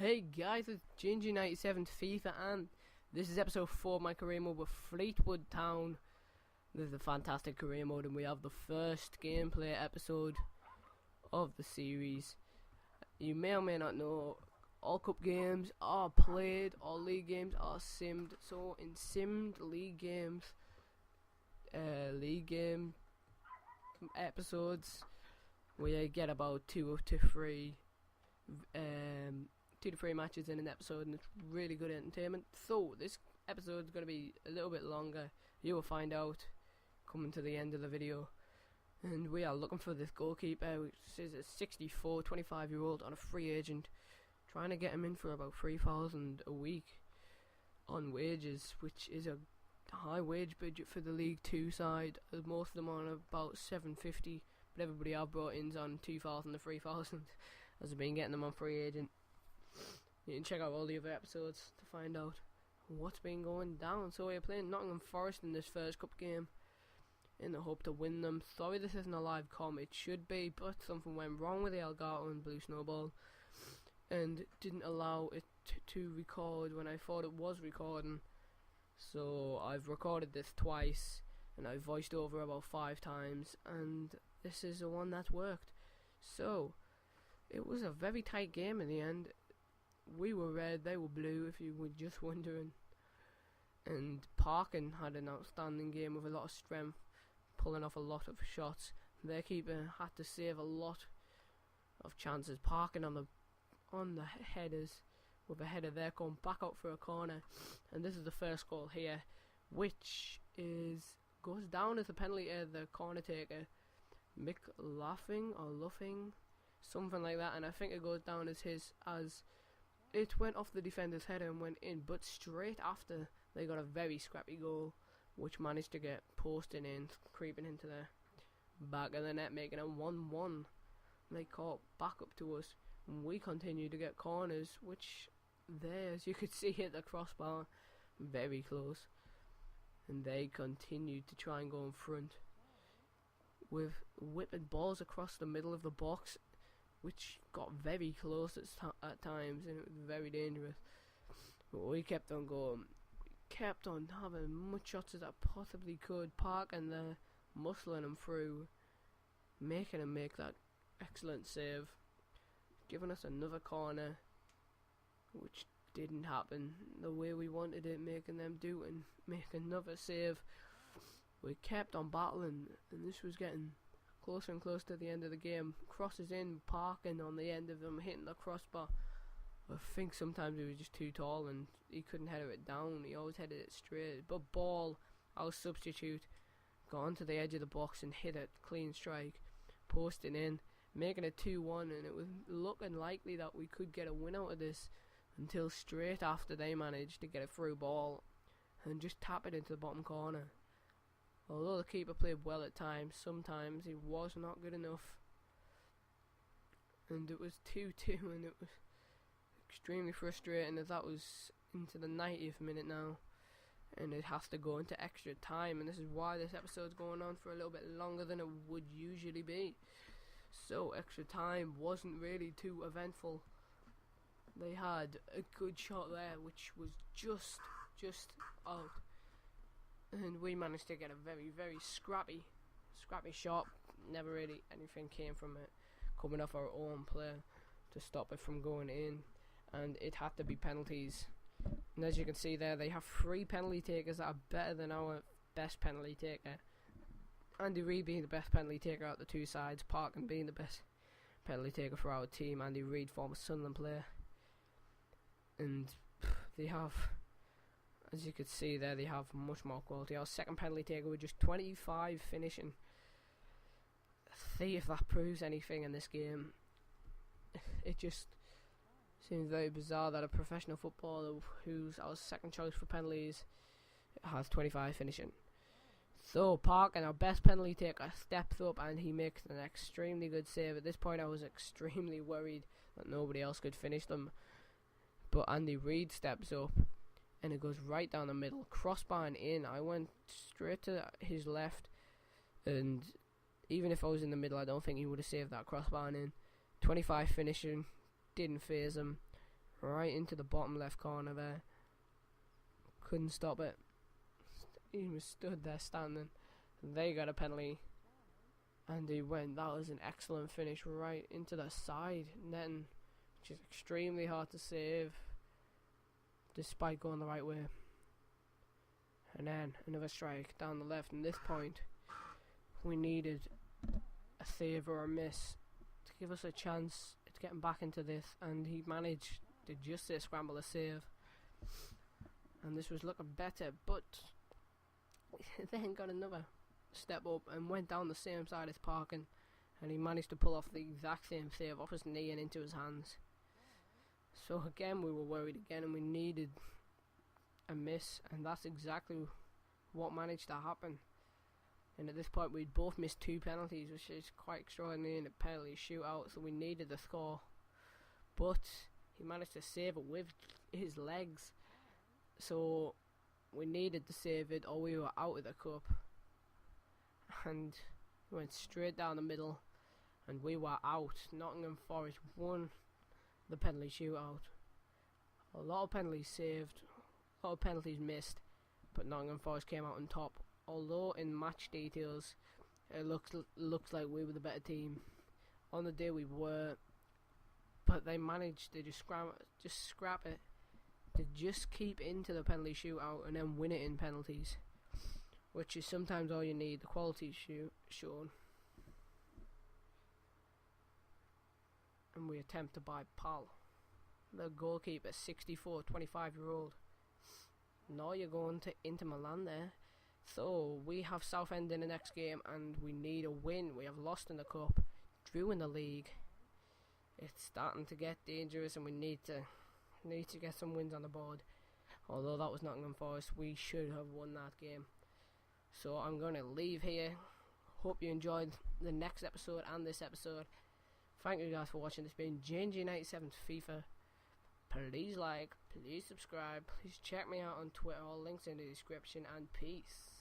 Hey guys, it's Ginger97 FIFA, and this is episode 4 of my career mode with Fleetwood Town. This is a fantastic career mode, and we have the first gameplay episode of the series. You may or may not know, all cup games are played, all league games are simmed. So in simmed league games, episodes, we get about 2 to 3 matches in an episode, and it's really good entertainment. So this episode is going to be a little bit longer. You will find out coming to the end of the video. And we are looking for this goalkeeper, which is a 25-year-old on a free agent, trying to get him in for about $3,000 a week on wages, which is a high wage budget for the League 2 side, as most of them are on about $750, but everybody I've brought in's on $2,000 to $3,000, as I've been getting them on free agent. You can check out all the other episodes to find out what's been going down. So we're playing Nottingham Forest in this first cup game in the hope to win them. Sorry this isn't a live comm, it should be, but something went wrong with the Elgato and Blue Snowball and didn't allow it to record when I thought it was recording. So I've recorded this twice and I've voiced over about 5 times, and this is the one that's worked. So it was a very tight game in the end. We were red, they were blue, if you were just wondering. And Parkin had an outstanding game with a lot of strength, pulling off a lot of shots. Their keeper had to save a lot of chances. Parkin on the headers, with a header there going back out for a corner. And this is the first goal here, which goes down as a penalty to the corner taker, Mick Luffing, something like that. And I think it goes down as it went off the defender's header and went in, but straight after they got a very scrappy goal, which managed to get posted in, creeping into the back of the net, making it 1-1. They caught back up to us, and we continued to get corners, which there, as you could see, hit the crossbar very close. And they continued to try and go in front with whipping balls across the middle of the box, which got very close at times, and it was very dangerous. But we kept on going. We kept on having much shots as I possibly could. Park and the muscling them through, making them make that excellent save, giving us another corner, which didn't happen the way we wanted it, making them do and make another save. We kept on battling, and this was getting closer and closer to the end of the game. Crosses in, Parking on the end of them, hitting the crossbar. I think sometimes he was just too tall and he couldn't header it down. He always headed it straight. But Ball, our substitute, got onto the edge of the box and hit it, clean strike, posting in, making it 2-1, and it was looking likely that we could get a win out of this until straight after they managed to get a through ball and just tap it into the bottom corner. Although the keeper played well at times, sometimes he was not good enough. And it was 2-2, and it was extremely frustrating, as that was into the 90th minute now. And it has to go into extra time, and this is why this episode's going on for a little bit longer than it would usually be. So extra time wasn't really too eventful. They had a good shot there, which was just out. And we managed to get a very, very scrappy shot. Never really anything came from it, coming off our own player to stop it from going in. And it had to be penalties. And as you can see there, they have 3 penalty takers that are better than our best penalty taker. Andy Reid being the best penalty taker out the 2 sides, Parkin being the best penalty taker for our team. Andy Reid, former Sunderland player. And they have, as you could see there, they have much more quality. Our second penalty taker with just 25 finishing. See if that proves anything in this game. It just seems very bizarre that a professional footballer who's our second choice for penalties has 25 finishing. So Parkin, our best penalty taker, steps up and he makes an extremely good save. At this point I was extremely worried that nobody else could finish them. But Andy Reid steps up, and it goes right down the middle, crossbar and in. I went straight to his left, and even if I was in the middle, I don't think he would have saved that crossbar and in. 25 finishing, didn't phase him. right into the bottom left corner there. Couldn't stop it. He was stood there standing. They got a penalty. And he went. That was an excellent finish right into the side netting, which is extremely hard to save despite going the right way. And then another strike down the left. And this point, we needed a save or a miss to give us a chance at getting back into this. And he managed to just scramble a save. And this was looking better, but then got another step up and went down the same side as Parkin, and he managed to pull off the exact same save off his knee and into his hands. So again we were worried again, and we needed a miss, and that's exactly what managed to happen. And at this point we'd both missed 2 penalties, which is quite extraordinary in a penalty shootout, so we needed the score. But he managed to save it with his legs, so we needed to save it or we were out of the cup. And we went straight down the middle and we were out. Nottingham Forest won the penalty shootout. A lot of penalties saved, a lot of penalties missed, but Nottingham Forest came out on top. Although in match details it looks like we were the better team. On the day we were, but they managed to just scrap it to just keep into the penalty shootout and then win it in penalties, which is sometimes all you need. The quality shown. And we attempt to buy Pal, the goalkeeper, 64, 25-year-old. Now you're going to Inter Milan there. So we have Southend in the next game and we need a win. We have lost in the cup, drew in the league. It's starting to get dangerous and we need to get some wins on the board. Although that was Nottingham Forest, we should have won that game. So I'm going to leave here. Hope you enjoyed the next episode and this episode. Thank you guys for watching. This has been JNG97 FIFA. Please like, please subscribe, please check me out on Twitter. All links in the description, and peace.